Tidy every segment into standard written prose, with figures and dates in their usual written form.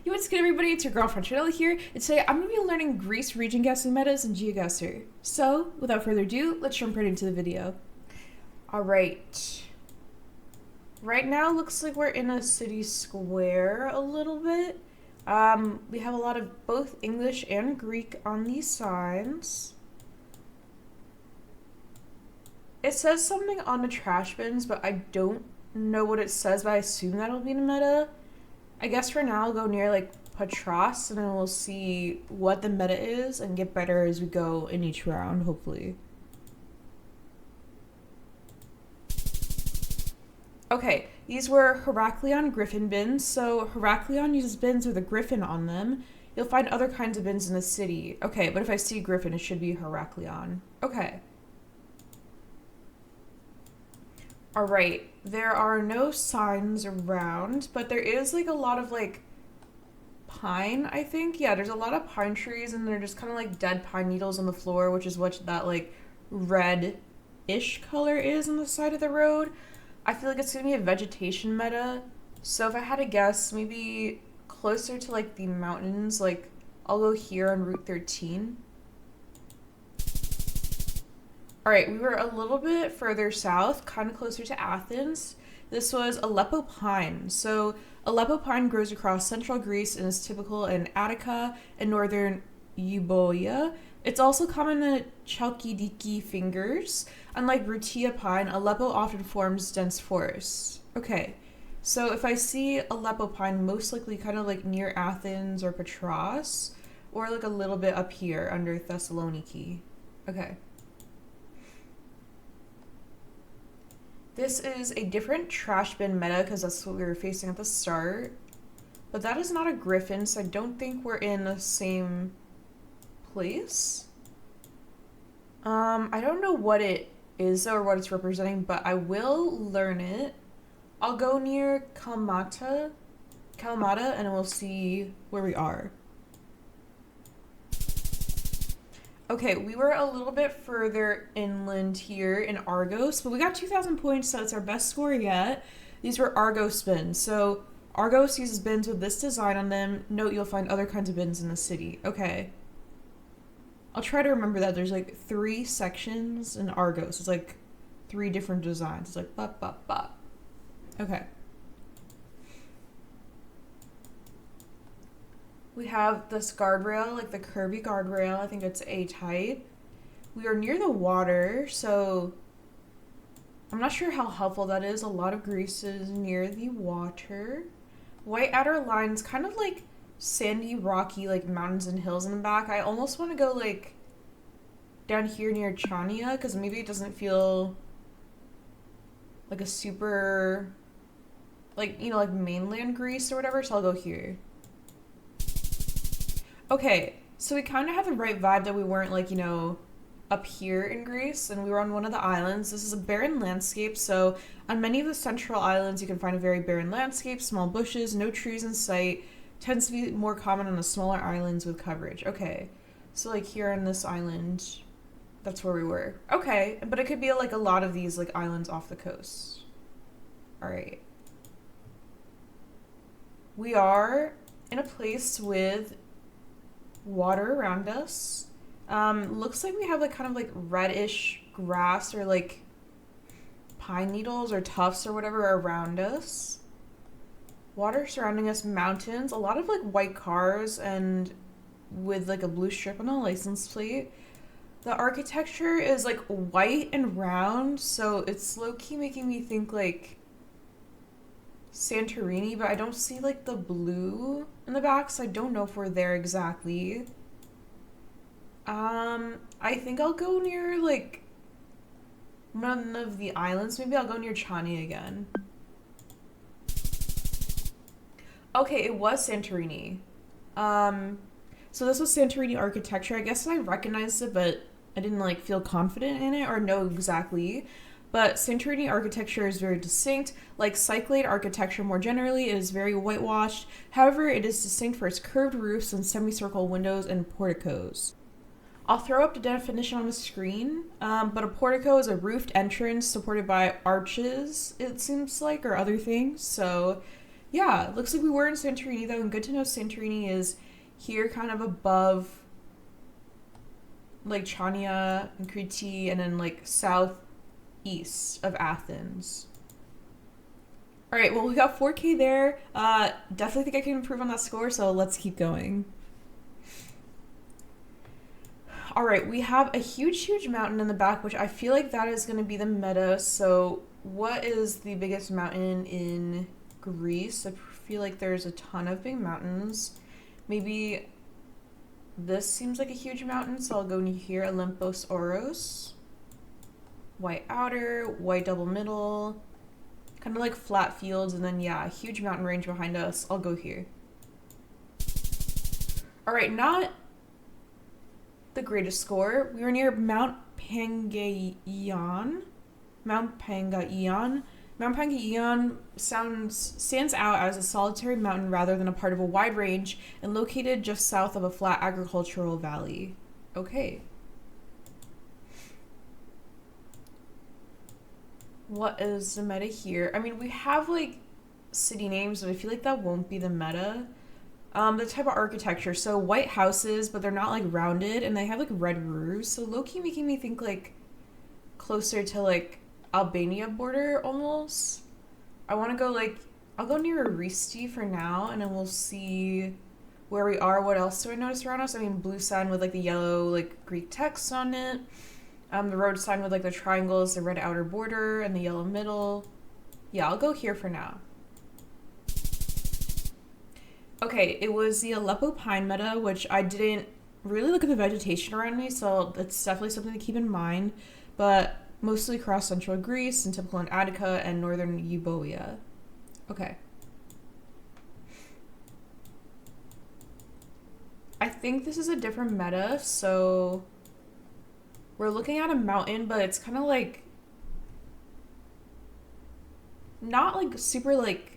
Yo, what's good, everybody? It's your girlfriend Chanel here, and today I'm going to be learning Greece region guessing metas in Geoguessr. So, without further ado, let's jump right into the video. Alright. Right now, looks like we're in a city square a little bit. We have a lot of both English and Greek on these signs. It says something on the trash bins, but I don't know what it says, but I assume that'll be in a meta. I guess for now I'll go near like Patras and then we'll see what the meta is and get better as we go in each round, hopefully. Okay, these were Heraklion Griffin bins. So Heraklion uses bins with a griffin on them. You'll find other kinds of bins in the city. Okay, but if I see Griffin, it should be Heraklion. Okay. Alright, there are no signs around, but there is like a lot of like pine, I think. Yeah, there's a lot of pine trees and they're just kind of like dead pine needles on the floor, which is what that like red-ish color is on the side of the road. I feel like it's gonna be a vegetation meta. So if I had to guess, maybe closer to like the mountains, like I'll go here on Route 13. Alright, we were a little bit further south, kind of closer to Athens. This was Aleppo pine. So Aleppo pine grows across central Greece and is typical in Attica and northern Euboea. It's also common in Chalkidiki fingers. Unlike Rutia pine, Aleppo often forms dense forests. Okay, so if I see Aleppo pine, most likely kind of like near Athens or Patras, or like a little bit up here under Thessaloniki. Okay. This is a different trash bin meta because that's what we were facing at the start. But that is not a griffin, so I don't think we're in the same place. I don't know what it is or what it's representing, but I will learn it. I'll go near Kalamata, and we'll see where we are. Okay, we were a little bit further inland here in Argos, but we got 2,000 points, so it's our best score yet. These were Argos bins. So Argos uses bins with this design on them. Note you'll find other kinds of bins in the city. Okay. I'll try to remember that. There's like 3 sections in Argos. It's like 3 different designs. It's like bop, bop, bop. Okay. We have this guardrail, like the curvy guardrail. I think it's A-type. We are near the water, so I'm not sure how helpful that is. A lot of Greece is near the water. White outer lines, kind of like sandy, rocky, like mountains and hills in the back. I almost want to go like down here near Chania, because maybe it doesn't feel like a super, like, you know, like mainland Greece or whatever, so I'll go here. Okay, so we kind of have the right vibe that we weren't like, you know, up here in Greece, and we were on one of the islands. This is a barren landscape, so on many of the central islands you can find a very barren landscape, small bushes, no trees in sight. Tends to be more common on the smaller islands with coverage. Okay, so like here on this island, that's where we were. Okay, but it could be like a lot of these like islands off the coast. Alright. We are in a place with water around us. Looks like we have like kind of like reddish grass or like pine needles or tufts or whatever around us. Water surrounding us, mountains, a lot of like white cars and with like a blue strip on the license plate. The architecture is like white and round, so it's low-key making me think like Santorini, but I don't see like the blue in the back, so I don't know if we're there exactly. I think I'll go near like none of the islands. Maybe I'll go near Chani again. Okay, it was Santorini. So this was Santorini architecture. I guess I recognized it, but I didn't like feel confident in it or know exactly. But Santorini architecture is very distinct. Like Cyclade architecture more generally, it is very whitewashed. However, it is distinct for its curved roofs and semicircle windows and porticos. I'll throw up the definition on the screen, but a portico is a roofed entrance supported by arches, it seems like, or other things. So Yeah, looks like we were in Santorini though, and good to know Santorini is here kind of above like Chania and Crete and then like southeast of Athens. All right, well we got 4K there. Definitely think I can improve on that score, so let's keep going. All right, we have a huge mountain in the back, which I feel like that is going to be the meta. So, what is the biggest mountain in Greece? I feel like there's a ton of big mountains. Maybe this seems like a huge mountain, so I'll go here, Olympos Oros. White outer, white double middle, kind of like flat fields, and then yeah, a huge mountain range behind us. I'll go here. All right, not the greatest score. We were near Mount Pangaion. Mount Pangaion. Mount Pangaion stands out as a solitary mountain rather than a part of a wide range and located just south of a flat agricultural valley. Okay. What is the meta here? I mean, we have like city names, but I feel like that won't be the meta. The type of architecture. So white houses, but they're not like rounded, and they have like red roofs. So low key making me think like closer to like Albania border almost. I want to go like I'll go near Aristi for now, and then we'll see where we are. What else do I notice around us? I mean, blue sign with like the yellow like Greek text on it. The road sign with like the triangles, the red outer border, and the yellow middle. Yeah, I'll go here for now. Okay, it was the Aleppo pine meta, which I didn't really look at the vegetation around me, so it's definitely something to keep in mind. But mostly across central Greece and typical in Attica and northern Euboea. Okay. I think this is a different meta, so we're looking at a mountain, but it's kind of like not like super like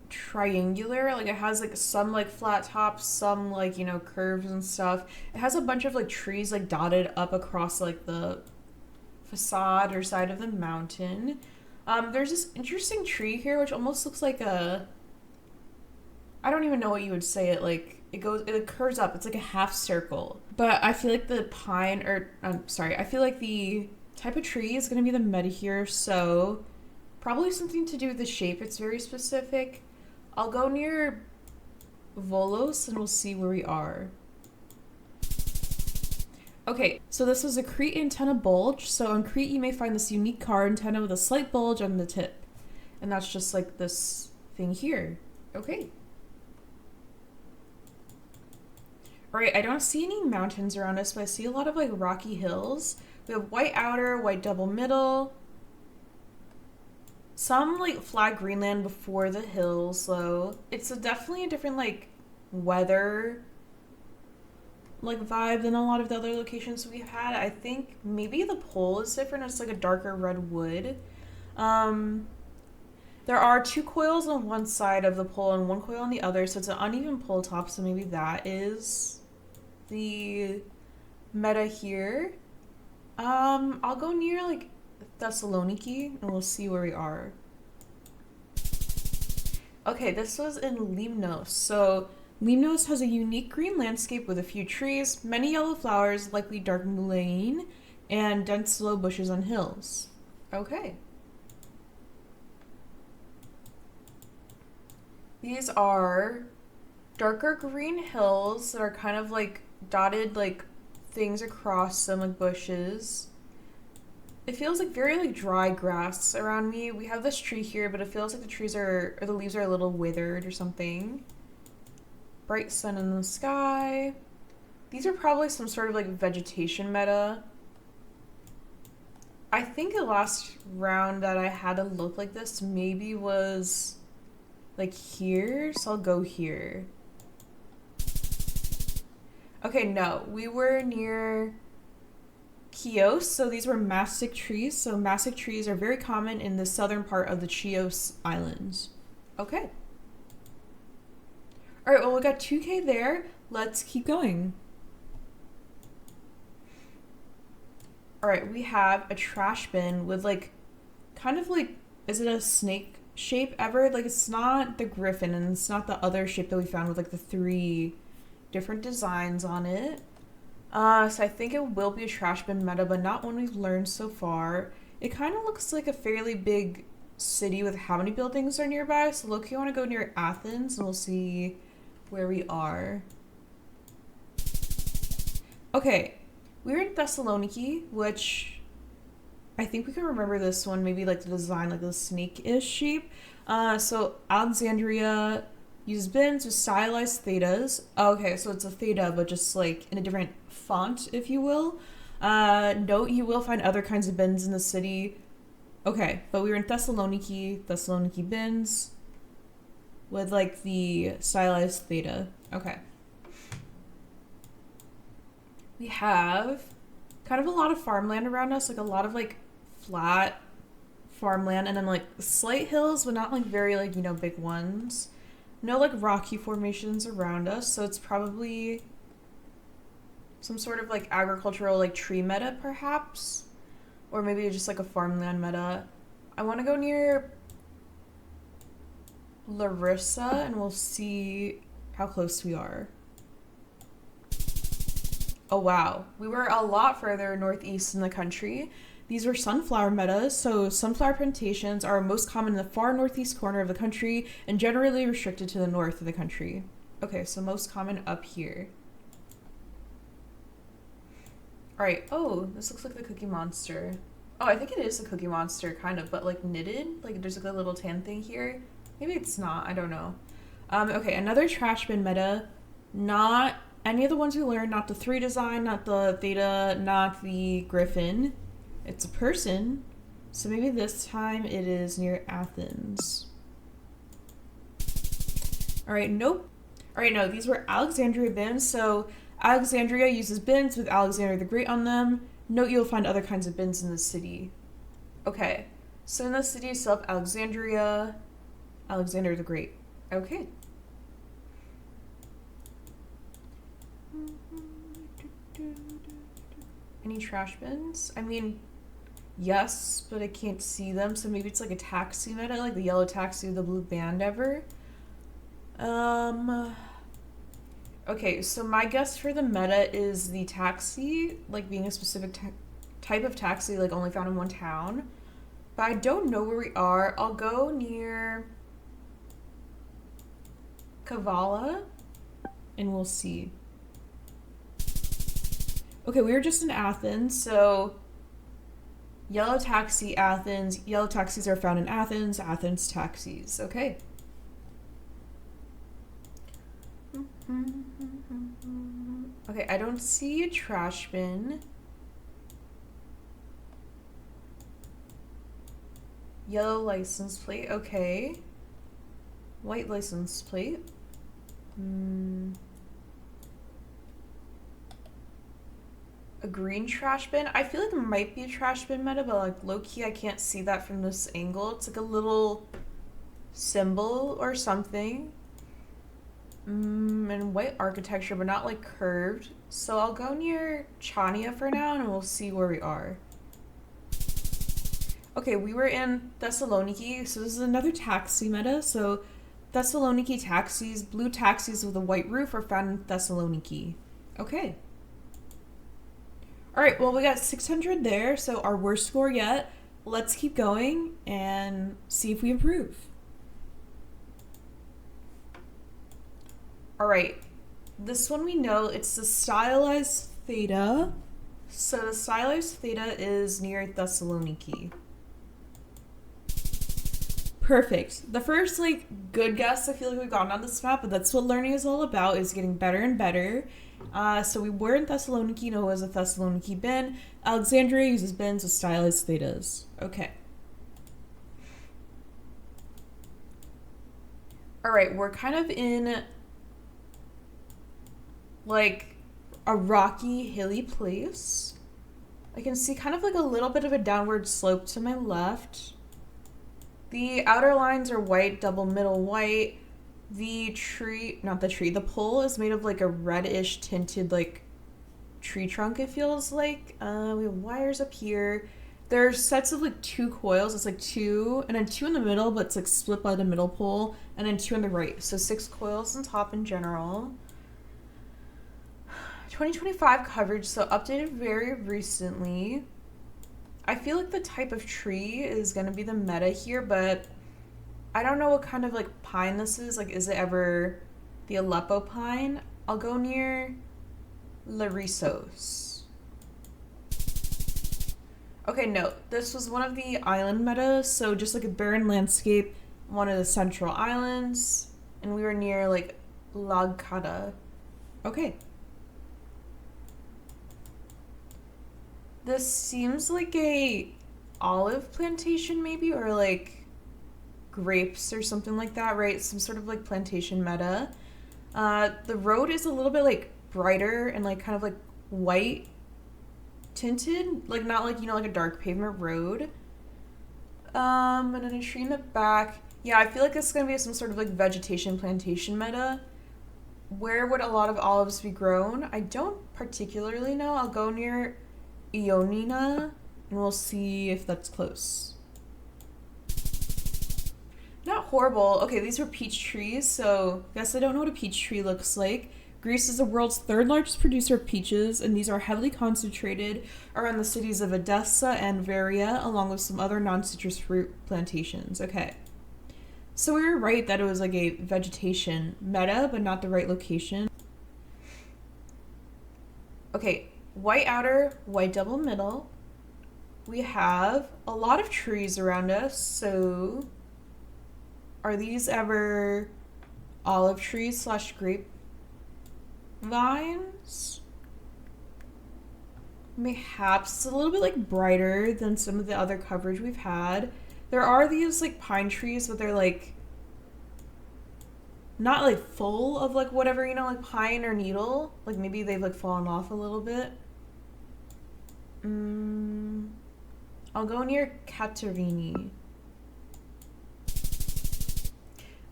triangular. Like it has like some like flat tops, some like, you know, curves and stuff. It has a bunch of like trees like dotted up across like the facade or side of the mountain. There's this interesting tree here which almost looks like a, I don't even know what you would say it, like it curves up. It's like a half circle. But I feel like the pine or I'm sorry, I feel like the type of tree is going to be the meta here, so probably something to do with the shape. It's very specific. I'll go near Volos and we'll see where we are. Okay, so this was a Crete antenna bulge. So on Crete, you may find this unique car antenna with a slight bulge on the tip. And that's just like this thing here. Okay. All right, I don't see any mountains around us, but I see a lot of like rocky hills. We have white outer, white double middle. Some like flat Greenland before the hills, though. It's definitely a different like weather like vibe than a lot of the other locations we've had. I think maybe the pole is different. It's like a darker red wood. There are two coils on one side of the pole and one coil on the other, so it's an uneven pole top, so maybe that is the meta here. I'll go near like Thessaloniki and we'll see where we are. Okay, this was in Limnos. So Limnos has a unique green landscape with a few trees, many yellow flowers, likely dark mullein, and dense low bushes on hills. Okay. These are darker green hills that are kind of like dotted like things across them like bushes. It feels like very like dry grass around me. We have this tree here, but it feels like the trees are, or the leaves are a little withered or something. Bright sun in the sky. These are probably some sort of like vegetation meta. I think the last round that I had a look like this maybe was like here, so I'll go here. Okay, no, we were near Chios, so these were mastic trees. So mastic trees are very common in the southern part of the Chios Islands. Okay. All right, well, we got 2K there. Let's keep going. All right, we have a trash bin with like, kind of like, is it a snake shape ever. Like, it's not the griffin, and it's not the other shape that we found with like the three different designs on it. So I think it will be a trash bin meta, but not one we've learned so far. It kind of looks like a fairly big city with how many buildings are nearby. So look, you want to go near Athens, and we'll see where we are. Okay, we were in Thessaloniki, which I think we can remember this one, maybe like the design, like the snake-ish shape. So Alexandria uses bins with stylized thetas. Okay, so it's a theta, but just like in a different font, if you will. Note you will find other kinds of bins in the city. Okay, but we were in Thessaloniki bins with like the stylized theta. Okay. We have kind of a lot of farmland around us, like a lot of like flat farmland, and then like slight hills, but not like very like, you know, big ones. No like rocky formations around us, so it's probably some sort of like agricultural like tree meta perhaps, or maybe just like a farmland meta. I want to go near Larissa and we'll see how close we are. Oh wow, we were a lot further northeast in the country. These were sunflower meadows, so sunflower plantations are most common in the far northeast corner of the country and generally restricted to the north of the country. Okay, so most common up here. Alright, oh, this looks like the Cookie Monster. Oh, I think it is a Cookie Monster, kind of, but like knitted. Like there's like a little tan thing here. Maybe it's not, I don't know. Okay, another trash bin meta. Not any of the ones we learned, not the 3 design, not the theta, not the griffin. It's a person. So maybe this time it is near Athens. Alright, nope. Alright, no, these were Alexandria bins. So Alexandria uses bins with Alexander the Great on them. Note you'll find other kinds of bins in the city. Okay, so in the city itself, Alexandria, Alexander the Great. Okay. Any trash bins? I mean, yes, but I can't see them, so maybe it's like a taxi meta, like the yellow taxi with the blue band ever. Okay, so my guess for the meta is the taxi, like being a specific type of taxi, like only found in one town. But I don't know where we are. I'll go near Kavala, and we'll see. Okay, we were just in Athens, so yellow taxi, Athens. Yellow taxis are found in Athens. Athens taxis. Okay. Okay, I don't see a trash bin. Yellow license plate. Okay. White license plate. A green trash bin. I feel like it might be a trash bin meta, but like low-key I can't see that from this angle. It's like a little symbol or something. And white architecture, but not like curved. So I'll go near Chania for now and we'll see where we are. Okay, we were in Thessaloniki, so this is another taxi meta. So Thessaloniki taxis, blue taxis with a white roof are found in Thessaloniki. Okay. All right, well, we got 600 there, so our worst score yet. Let's keep going and see if we improve. All right, this one we know, it's the stylized theta. So the stylized theta is near Thessaloniki. Perfect. The first, like, good guess I feel like we've gotten on this map, but that's what learning is all about, is getting better and better. So we were in Thessaloniki, no, it was a Thessaloniki bin. Alexandria uses bins with stylized thetas. Okay. Alright, we're kind of in like a rocky, hilly place. I can see kind of like a little bit of a downward slope to my left. The outer lines are white, double middle white. The pole is made of like a reddish tinted like tree trunk, it feels like. We have wires up here. There's sets of like 2 coils. It's like two, and then two in the middle, but it's like split by the middle pole, and then two on the right. So 6 coils on top in general. 2025 coverage, so updated very recently. I feel like the type of tree is going to be the meta here, but I don't know what kind of like pine this is. Like, is it ever the Aleppo pine? I'll go near Larissos. Okay, no, this was one of the island metas, so just like a barren landscape, one of the central islands, and we were near like Lagkada. Okay. This seems like a olive plantation maybe, or like grapes or something like that, right? Some sort of like plantation meta. The road is a little bit like brighter and like kind of like white tinted, like not like, you know, like a dark pavement road. And then a tree in the back. Yeah, I feel like this is gonna be some sort of like vegetation plantation meta. Where would a lot of olives be grown? I don't particularly know. I'll go near Ionina and we'll see if that's close. Not horrible. Okay, these were peach trees, so I guess I don't know what a peach tree looks like. Greece is the world's third largest producer of peaches, and these are heavily concentrated around the cities of Edessa and Varia, along with some other non-citrus fruit plantations. Okay. So we were right that it was like a vegetation meta, but not the right location. Okay, white outer, white double middle. We have a lot of trees around us, so are these ever olive trees slash grape vines? Perhaps it's a little bit like brighter than some of the other coverage we've had. There are these like pine trees, but they're like not like full of like whatever, you know, like pine or needle. Like maybe they've like fallen off a little bit. I'll go near Katerini.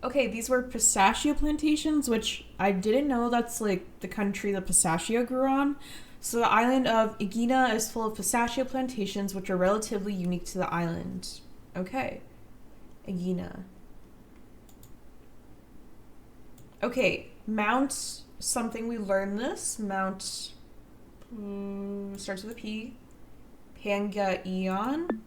Okay, these were pistachio plantations, which I didn't know that's like the country the pistachio grew on. So the island of Aegina is full of pistachio plantations, which are relatively unique to the island. Okay, Aegina. Okay, Mount something, we learned this. Mount starts with a P. Pangaion.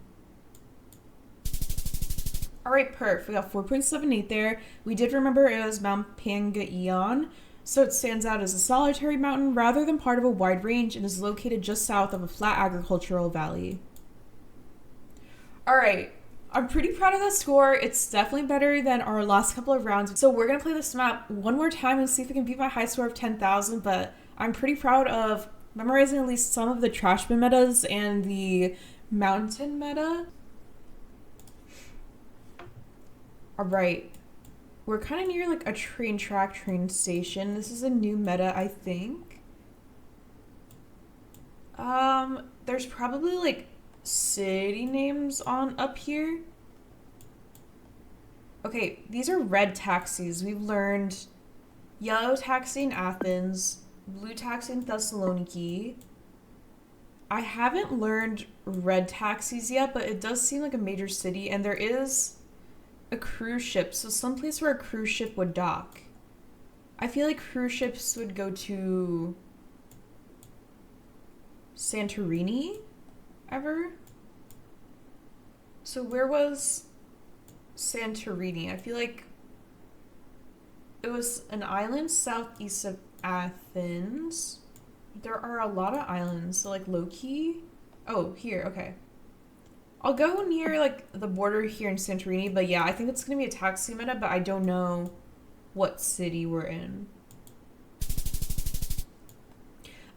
All right, perf. We got 4.78 there. We did remember it was Mount Pangaion, so it stands out as a solitary mountain rather than part of a wide range and is located just south of a flat agricultural valley. All right, I'm pretty proud of that score. It's definitely better than our last couple of rounds. So we're going to play this map one more time and see if we can beat my high score of 10,000, but I'm pretty proud of memorizing at least some of the trash bin metas and the mountain meta. All right, we're kind of near like a train station. This is a new meta, I think. There's probably like city names on up here. Okay, these are red taxis. We've learned yellow taxi in Athens, blue taxi in Thessaloniki. I haven't learned red taxis yet, but it does seem like a major city, and there is a cruise ship, so someplace where a cruise ship would dock. I feel like cruise ships would go to Santorini ever. So where was Santorini? I feel like it was an island southeast of Athens. There are a lot of islands, so like low-key. Oh, here, okay. I'll go near like the border here in Santorini, but yeah, I think it's gonna be a taxi meta, but I don't know what city we're in.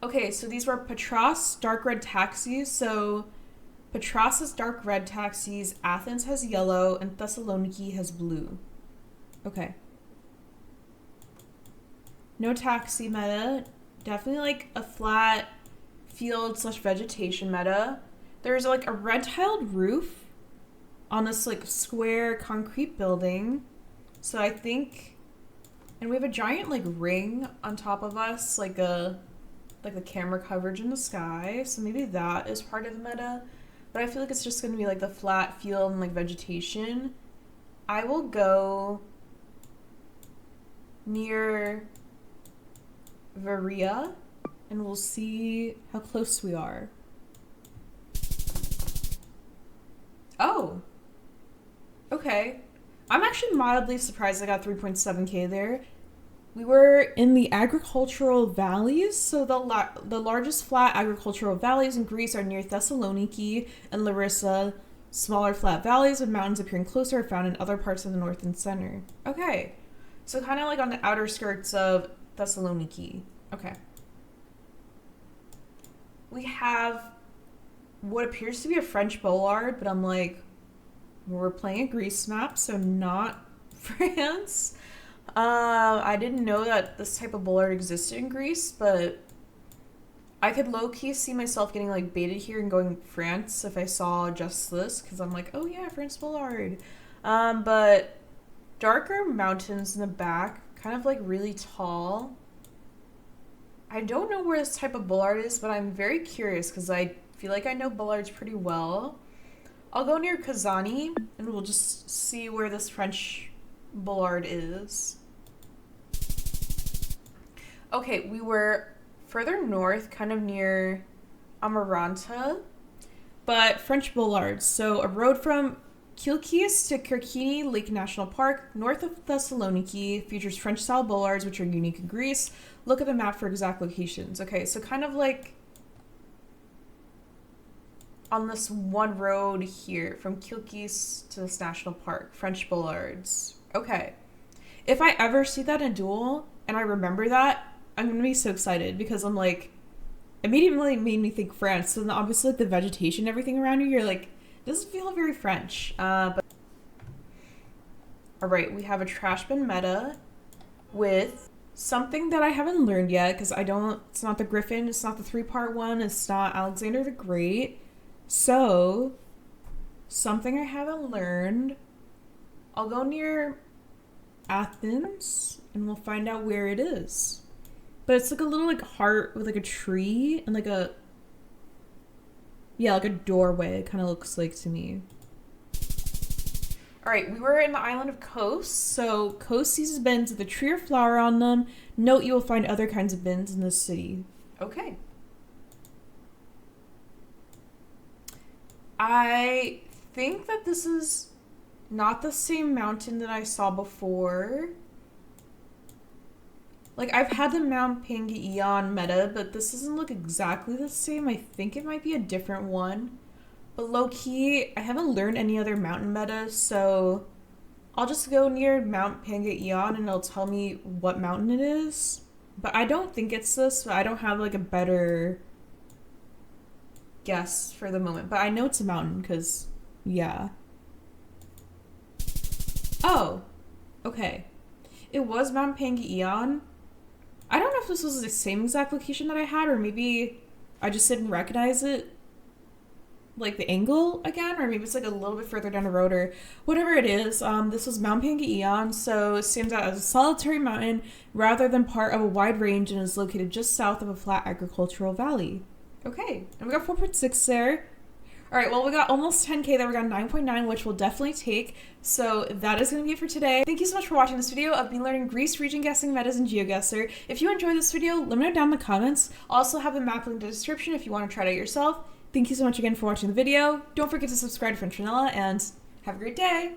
Okay, so these were Patras dark red taxis. So Patras has dark red taxis, Athens has yellow, and Thessaloniki has blue. Okay. No taxi meta. Definitely like a flat field slash vegetation meta. There's like a red tiled roof on this like square concrete building. So I think, and we have a giant like ring on top of us, like the camera coverage in the sky. So maybe that is part of the meta. but I feel like it's just going to be like the flat field and like vegetation. I will go near Varia and we'll see how close we are. Oh, okay. I'm actually mildly surprised I got 3.7k there. We were in the agricultural valleys, so the largest flat agricultural valleys in Greece are near Thessaloniki and Larissa. Smaller flat valleys with mountains appearing closer are found in other parts of the north and center. Okay, so kind of like on the outer skirts of Thessaloniki. Okay. We have what appears to be a French bollard, but I'm like, we're playing a Greece map, so not France. I didn't know that this type of bollard existed in Greece, but I could low-key see myself getting like baited here and going France if I saw just this, because I'm like, oh yeah, French bollard. But darker mountains in the back, kind of like really tall. I don't know where this type of bollard is, but I'm very curious because I feel like I know bollards pretty well. I'll go near Kazani and we'll just see where this French bollard is. Okay, we were further north, kind of near Amaranta, but French bollards. So a road from Kilkis to Kirkini Lake National Park, north of Thessaloniki, features French-style bollards, which are unique in Greece. Look at the map for exact locations. Okay, so kind of like on this one road here, from Kilkis to this national park, French bollards. Okay. If I ever see that in Duel, and I remember that, I'm going to be so excited, because I'm like, immediately made me think France. So then obviously like the vegetation and everything around you, you're like, it doesn't feel very French. But all right, we have a trash bin meta with something that I haven't learned yet, because it's not the Griffin, it's not the 3-part one, it's not Alexander the Great. So, something I haven't learned. I'll go near Athens and we'll find out where it is. But it's like a little like heart with like a tree and like a, yeah, like a doorway, it kind of looks like to me. All right, we were in the island of Kos. So Kos uses bins with a tree or flower on them. Note you will find other kinds of bins in this city. Okay. I think that this is not the same mountain that I saw before. Like, I've had the Mount Pangaeon meta, but this doesn't look exactly the same. I think it might be a different one. But low-key, I haven't learned any other mountain metas, so I'll just go near Mount Pangaeon and it'll tell me what mountain it is. But I don't think it's this, but I don't have like a better guess for the moment. But I know it's a mountain because, yeah. Oh, okay. It was Mount Pangaeon. I don't know if this was the same exact location that I had, or maybe I just didn't recognize it, like the angle again, or maybe it's like a little bit further down the road, or whatever it is. This was Mount Pangaeon, so it stands out as a solitary mountain rather than part of a wide range and is located just south of a flat agricultural valley. Okay, and we got 4.6 there. All right, well, we got almost 10k there. We got 9.9, which we'll definitely take. So that is going to be it for today. Thank you so much for watching this video of me learning Greece region guessing metas in Geoguessr. If you enjoyed this video, let me know down in the comments. I'll also have a map link in the description if you want to try it out yourself. Thank you so much again for watching the video. Don't forget to subscribe to French Vanilla, and have a great day.